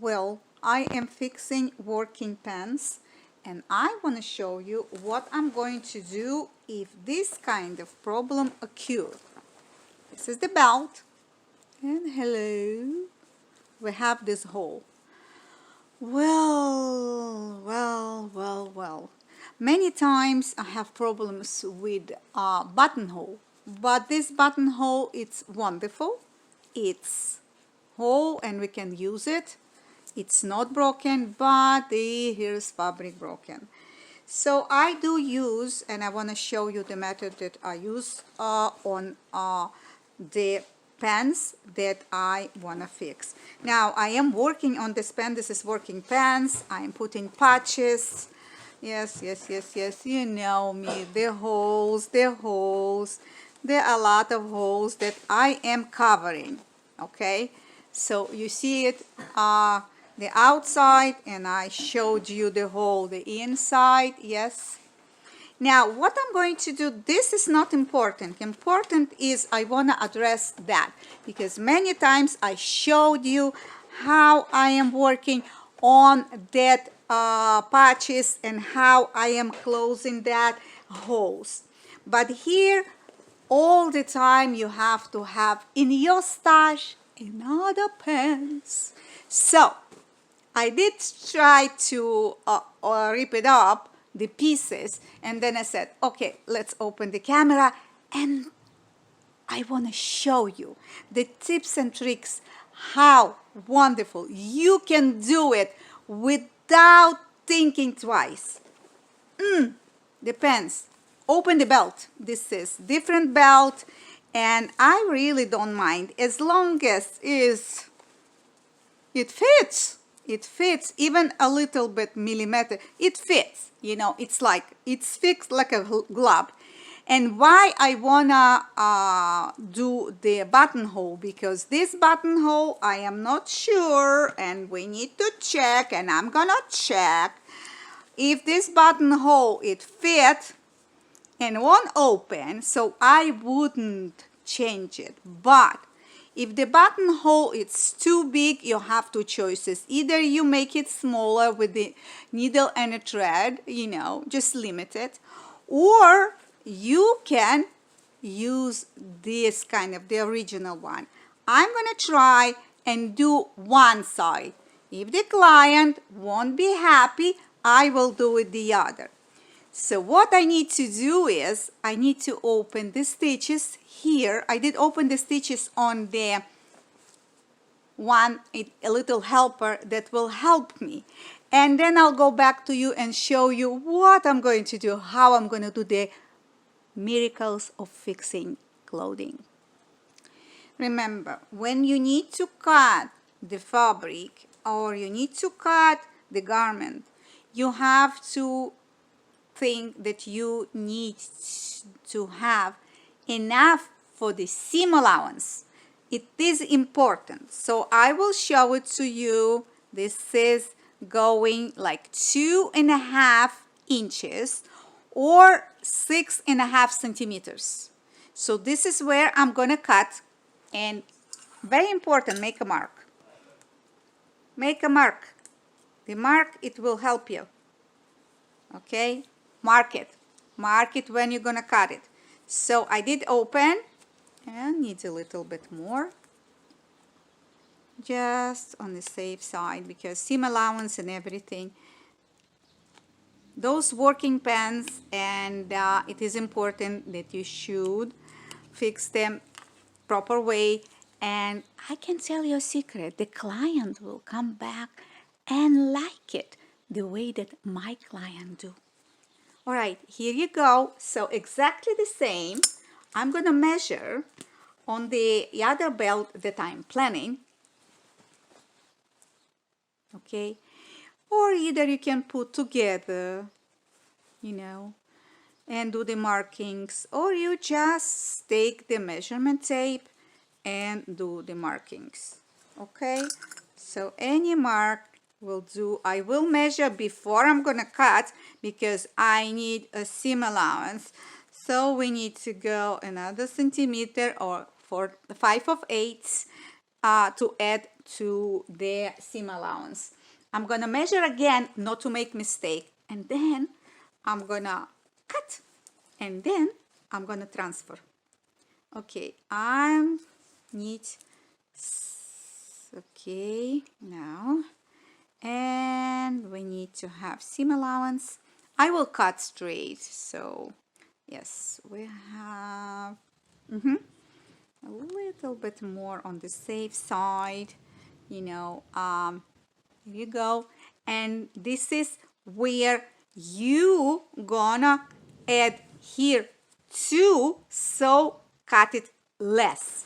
Well, I am fixing working pants, and I want to show you what I'm going to do if this kind of problem occurs. This is the belt, and hello, we have this hole. Well. Many times I have problems with buttonhole, but this buttonhole, it's wonderful. It's whole and we can use it. It's not broken, but here's fabric broken. So I do use, and I want to show you the method that I use on the pants that I want to fix. Now I am working on this pen. This is working pants. I am putting patches. Yes, you know me. The holes. There are a lot of holes that I am covering. Okay, so you see it, the outside, and I showed you the hole, the inside. Yes. Now what I'm going to do, this is not important. Important is I want to address that, because many times I showed you how I am working on that patches and how I am closing that holes. But here all the time you have to have in your stash another pants. So I did try to rip it up, the pieces, and then I said, okay, let's open the camera and I want to show you the tips and tricks, how wonderful you can do it without thinking twice. The pants. Open the belt. This is different belt, and I really don't mind as long as it fits. It fits even a little bit millimeter. It fits, you know, it's fixed like a glove. And why I wanna do the buttonhole, because this buttonhole I am not sure, and we need to check, and I'm gonna check if this buttonhole it fit and won't open, so I wouldn't change it. But if the buttonhole is too big, you have two choices. Either you make it smaller with the needle and a thread, you know, just limit it, or you can use this kind of the original one. I'm gonna try and do one side. If the client won't be happy, I will do it the other. So what I need to do is I need to open the stitches here. I did open the stitches on the one, a little helper that will help me. And then I'll go back to you and show you what I'm going to do, how I'm going to do the miracles of fixing clothing. Remember, when you need to cut the fabric or you need to cut the garment, you have to think that you need to have enough for the seam allowance. It is important. So I will show it to you. This is going like 2.5 inches or 6.5 centimeters. So this is where I'm gonna cut, and very important, make a mark. Make a mark. The mark, it will help you. Okay, mark it when you're gonna cut it. So I did open, and needs a little bit more, just on the safe side, because seam allowance and everything, those working pants, and it is important that you should fix them proper way. And I can tell you a secret, the client will come back and like it the way that my client do. All right, here you go. So exactly the same. I'm gonna measure on the other belt that I'm planning. Okay, or either you can put together, you know, and do the markings, or you just take the measurement tape and do the markings. Okay, so any mark will do. I will measure before I'm gonna cut, because I need a seam allowance. So we need to go another centimeter, or 5/8 to add to the seam allowance. I'm gonna measure again, not to make mistake, and then I'm gonna cut, and then I'm gonna transfer. Okay, I need, okay, now, and we need to have seam allowance. I will cut straight, so yes, we have a little bit more on the safe side, you know. Here you go, and this is where you gonna add here too, so cut it less.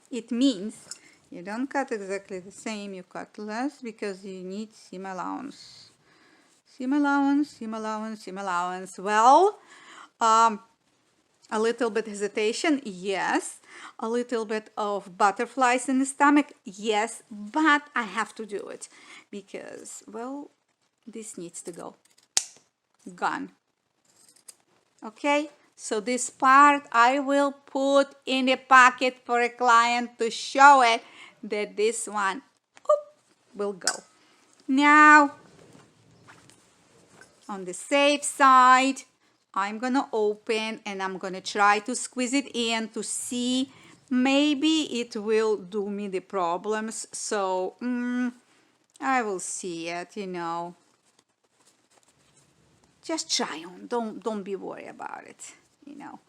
It means you don't cut exactly the same, you cut less because you need seam allowance. Seam allowance, seam allowance, seam allowance. Well, a little bit hesitation, yes. A little bit of butterflies in the stomach, yes. But I have to do it because, well, this needs to go. Gone. Okay, so this part I will put in the pocket for a client to show it that this one will go. Now, on the safe side, I'm gonna open and I'm gonna try to squeeze it in to see, maybe it will do me the problems. So I will see it, you know. Just try on, don't be worried about it, you know.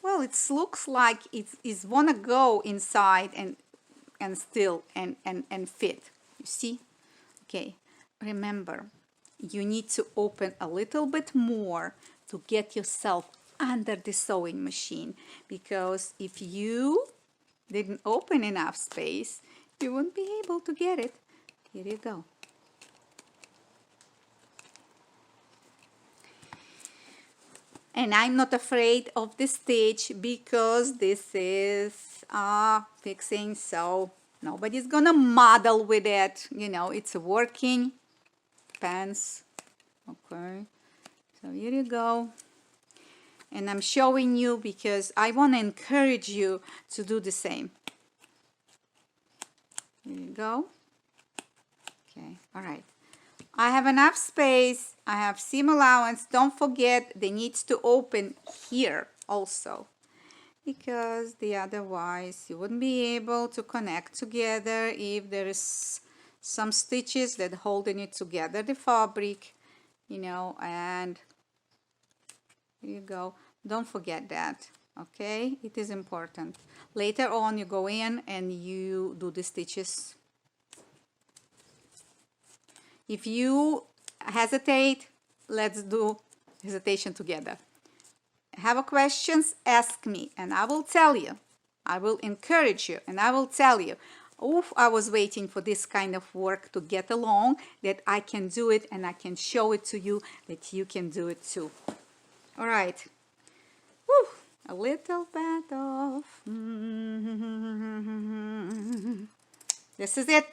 Well, it looks like it's wanna go inside and still and fit, you see. Okay, remember, you need to open a little bit more to get yourself under the sewing machine, because if you didn't open enough space, you won't be able to get it. Here you go. And I'm not afraid of the stitch because this is fixing, so nobody's gonna model with it, you know. It's working pants. Okay, so here you go, and I'm showing you because I want to encourage you to do the same. Here you go. Okay, all right, I have enough space, I have seam allowance. Don't forget, they need to open here also, because otherwise you wouldn't be able to connect together if there is some stitches that holding it together, the fabric, you know. And here you go, don't forget that, okay? It is important. Later on you go in and you do the stitches. If you hesitate, let's do hesitation together. Have a questions, ask me, and I will tell you. I will encourage you, and I will tell you. Oof, I was waiting for this kind of work to get along, that I can do it and I can show it to you, that you can do it too. All right. Woo, a little bit of... This is it.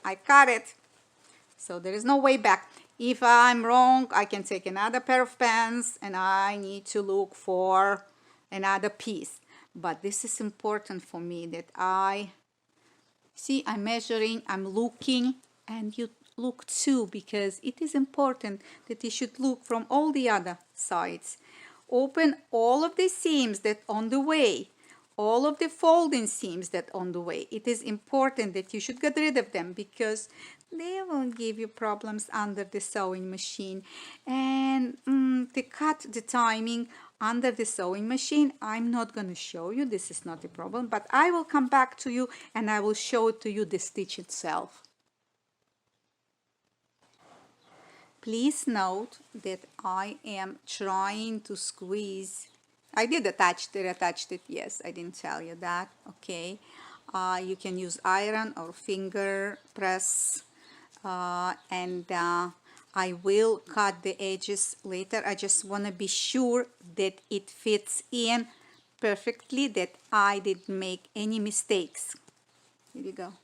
I got it. So there is no way back. If I'm wrong, I can take another pair of pants and I need to look for another piece. But this is important for me, that I see, I'm measuring, I'm looking, and you look too, because it is important that you should look from all the other sides. Open all of the seams that on the way, all of the folding seams that on the way. It is important that you should get rid of them, because they will give you problems under the sewing machine. And to cut the timing under the sewing machine, I'm not going to show you, this is not a problem, but I will come back to you and I will show it to you, the stitch itself. Please note that I am trying to squeeze. I did attach it, yes, I didn't tell you that, okay. You can use iron or finger press, and I will cut the edges later. I just want to be sure that it fits in perfectly, that I didn't make any mistakes. Here you go.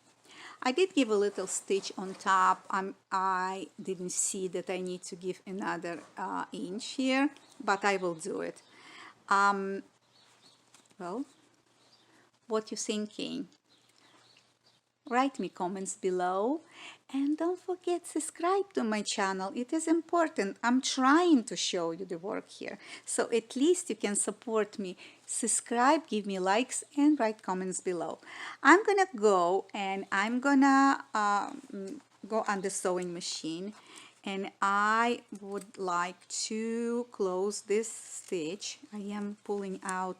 I did give a little stitch on top. I didn't see that I need to give another inch here, but I will do it. Well, what you're thinking. Write me comments below, and don't forget subscribe to my channel. It is important. I'm trying to show you the work here, so at least you can support me. Subscribe, give me likes, and write comments below. I'm gonna go and I'm gonna go on the sewing machine, and I would like to close this stitch. I am pulling out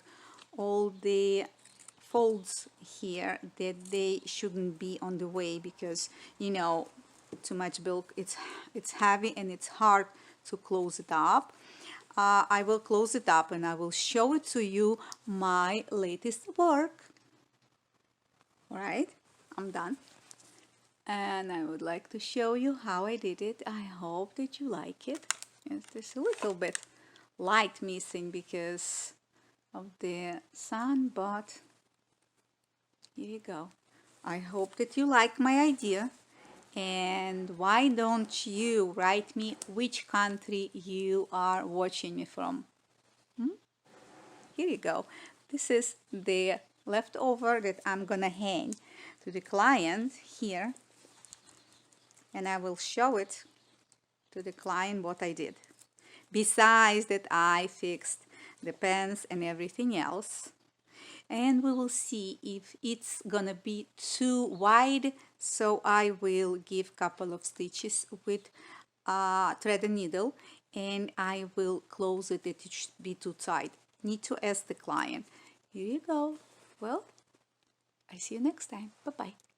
all the folds here that they shouldn't be on the way, because you know, too much bulk, it's heavy and it's hard to close it up. I will close it up and I will show it to you, my latest work. All right, I'm done, and I would like to show you how I did it. I hope that you like it. There's a little bit light missing because of the sun, but here you go. I hope that you like my idea, and why don't you write me which country you are watching me from? Here you go. This is the leftover that I'm gonna hang to the client here, and I will show it to the client what I did. Besides that, I fixed the pants and everything else. And we will see if it's gonna be too wide, so I will give couple of stitches with thread and needle, and I will close it if it should be too tight. Need to ask the client. Here you go. Well, I see you next time. Bye bye.